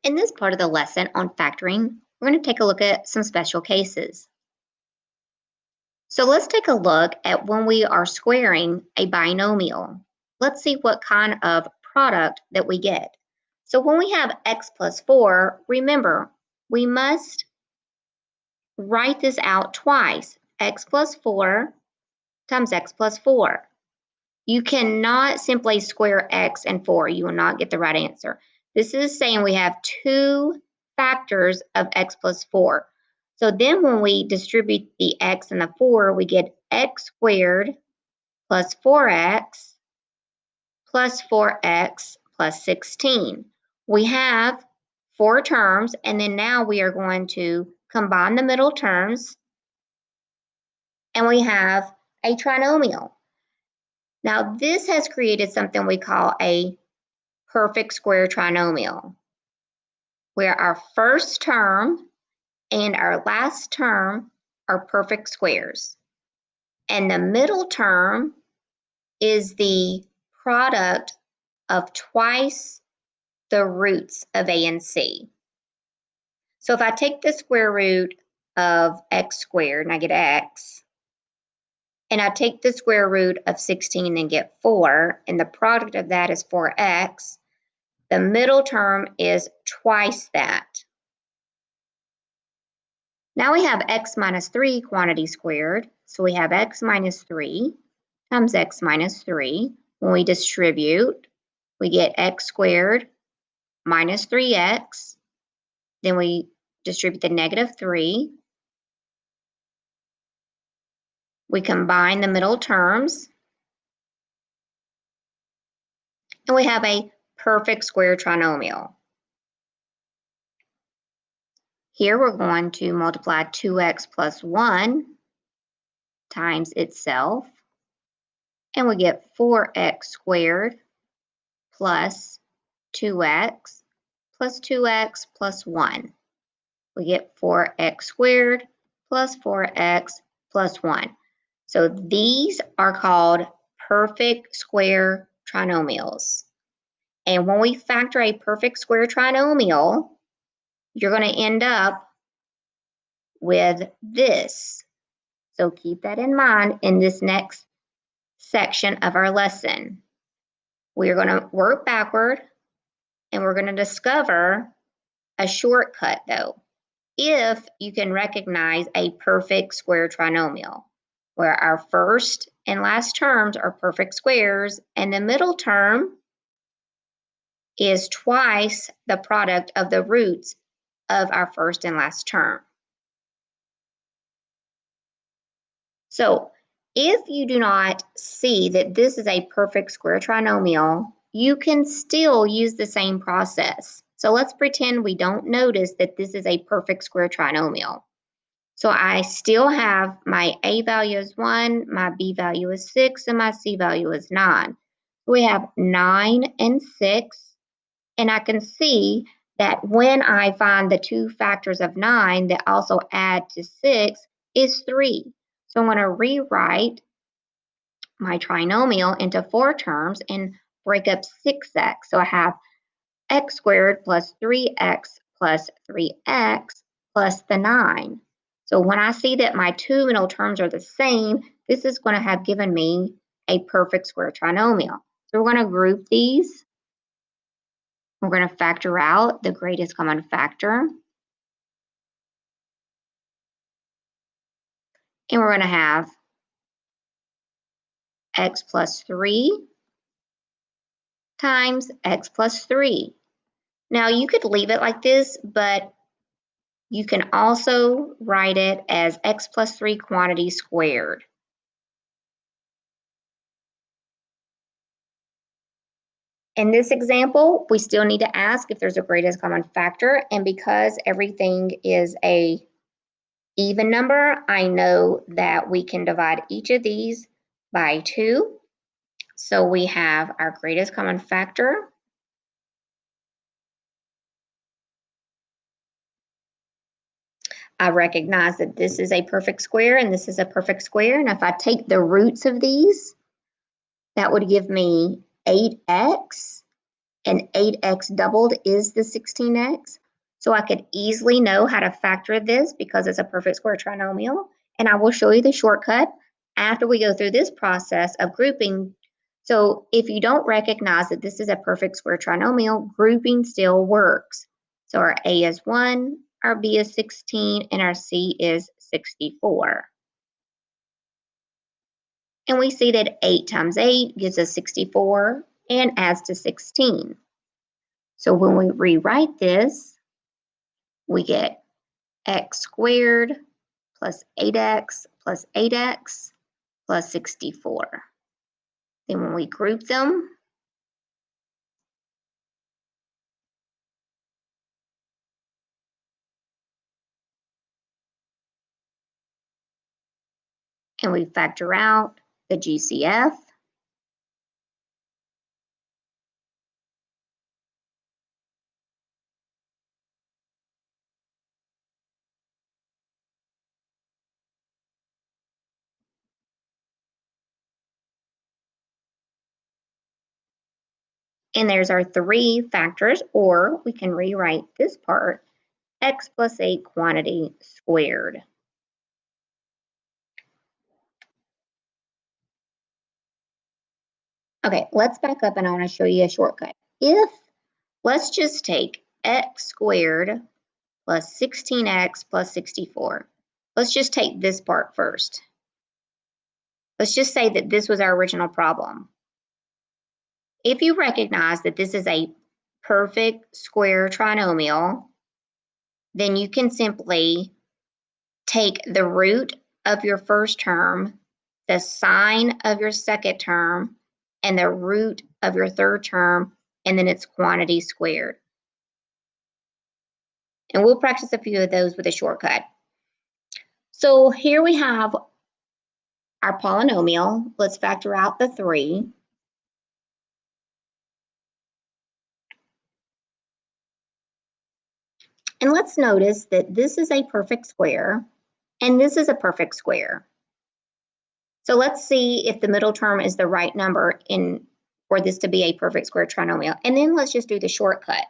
In this part of the lesson on factoring, we're going to take a look at some special cases. So let's take a look at when we are squaring a binomial. Let's see what kind of product that we get. So when we have x plus 4, remember, we must write this out twice. X plus 4 times x plus 4. You cannot simply square x and 4. You will not get the right answer. This is saying we have two factors of x plus 4. So then when we distribute the x and the 4, we get x squared plus 4x plus 4x plus 16. We have four terms, and then now we are going to combine the middle terms, and we have a trinomial. Now this has created something we call a perfect square trinomial, where our first term and our last term are perfect squares. And the middle term is the product of twice the roots of a and c. So if I take the square root of x squared and I get x, and I take the square root of 16 and get 4, and the product of that is 4x, the middle term is twice that. Now we have x minus 3 quantity squared. So we have x minus 3 times x minus 3. When we distribute, we get x squared minus 3x. Then we distribute the negative 3. We combine the middle terms. And we have a perfect square trinomial. Here we're going to multiply 2x plus 1 times itself. And we get 4x squared plus 2x plus 2x plus 1. We get 4x squared plus 4x plus 1. So these are called perfect square trinomials. And when we factor a perfect square trinomial, you're going to end up with this. So keep that in mind in this next section of our lesson. We are going to work backward, and we're going to discover a shortcut, though, if you can recognize a perfect square trinomial, where our first and last terms are perfect squares, and the middle term is twice the product of the roots of our first and last term. So if you do not see that this is a perfect square trinomial, you can still use the same process. So let's pretend we don't notice that this is a perfect square trinomial. So I still have my A value is 1, my B value is 6, and my C value is 9. We have 9 and 6, and I can see that when I find the two factors of 9 that also add to 6 is 3. So I'm going to rewrite my trinomial into 4 terms and break up 6x. So I have x squared plus 3x plus 3x plus the 9. So when I see that my two middle terms are the same, this is going to have given me a perfect square trinomial. So we're going to group these. We're going to factor out the greatest common factor. And we're going to have x plus 3 times x plus 3. Now you could leave it like this, but you can also write it as x plus 3 quantity squared. In this example, we still need to ask if there's a greatest common factor, and because everything is a even number, I know that we can divide each of these by 2. So we have our greatest common factor. I recognize that this is a perfect square and this is a perfect square. And if I take the roots of these, that would give me 8x. and 8x doubled is the 16x. So I could easily know how to factor this because it's a perfect square trinomial. And I will show you the shortcut after we go through this process of grouping. So if you don't recognize that this is a perfect square trinomial, grouping still works. So our A is 1, our B is 16, and our C is 64. And we see that 8 times 8 gives us 64 and adds to 16. So when we rewrite this, we get x squared plus 8x plus 8x plus 64. Then when we group them, and we factor out the GCF, and there's our three factors, or we can rewrite this part, x plus 8 quantity squared. Okay, let's back up and I want to show you a shortcut. Let's just take x squared plus 16x plus 64. Let's just take this part first. Let's just say that this was our original problem. If you recognize that this is a perfect square trinomial, then you can simply take the root of your first term, the sine of your second term, and the root of your third term, and then its quantity squared. And we'll practice a few of those with a shortcut. So here we have our polynomial. Let's factor out the 3. And let's notice that this is a perfect square, and this is a perfect square. So let's see if the middle term is the right number for this to be a perfect square trinomial. And then let's just do the shortcut.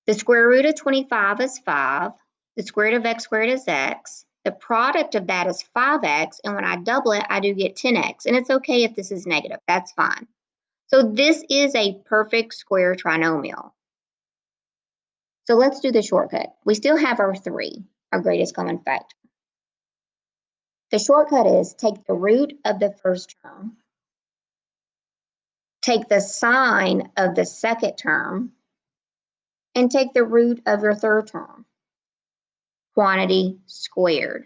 The square root of 25 is 5. The square root of x squared is x. The product of that is 5x. And when I double it, I do get 10x. And it's okay if this is negative. That's fine. So this is a perfect square trinomial. So let's do the shortcut. We still have our 3, our greatest common factor. The shortcut is take the root of the first term, take the sine of the second term, and take the root of your third term. Quantity squared.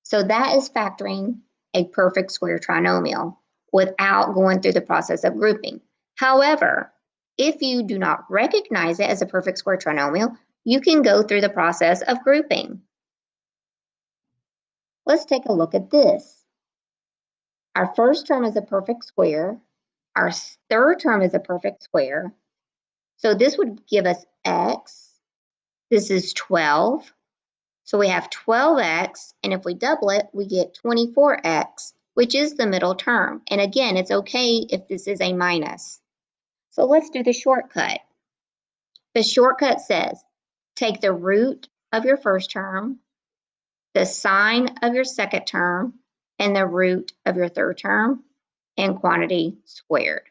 So that is factoring a perfect square trinomial without going through the process of grouping. However, if you do not recognize it as a perfect square trinomial, you can go through the process of grouping. Let's take a look at this. Our first term is a perfect square. Our third term is a perfect square. So this would give us x. This is 12. So we have 12x, and if we double it, we get 24x, which is the middle term. And again, it's okay if this is a minus. So let's do the shortcut. The shortcut says, take the root of your first term, the sine of your second term, and the root of your third term, and quantity squared.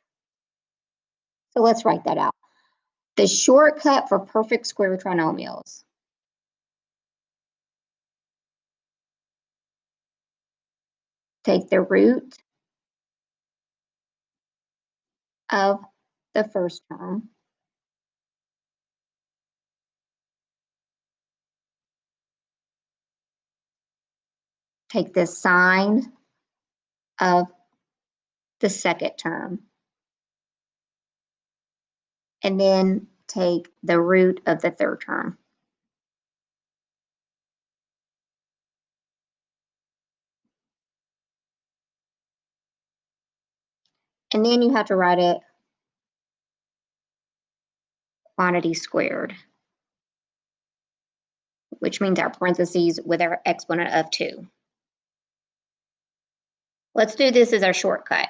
So let's write that out. The shortcut for perfect square trinomials. Take the root of the first term, take the sine of the second term, and then take the root of the third term. And then you have to write it quantity squared, which means our parentheses with our exponent of 2. Let's do this as our shortcut.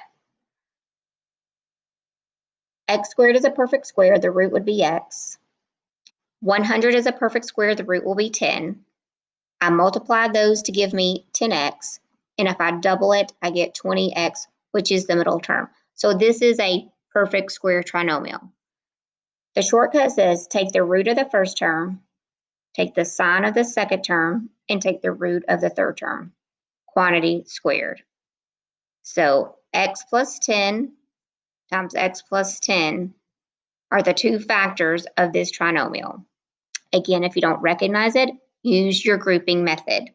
X squared is a perfect square, the root would be x. 100 is a perfect square, the root will be 10. I multiply those to give me 10x, and if I double it, I get 20x, which is the middle term. So this is a perfect square trinomial. The shortcut says take the root of the first term, take the sine of the second term, and take the root of the third term. Quantity squared. So x plus 10 times x plus 10 are the two factors of this trinomial. Again, if you don't recognize it, use your grouping method.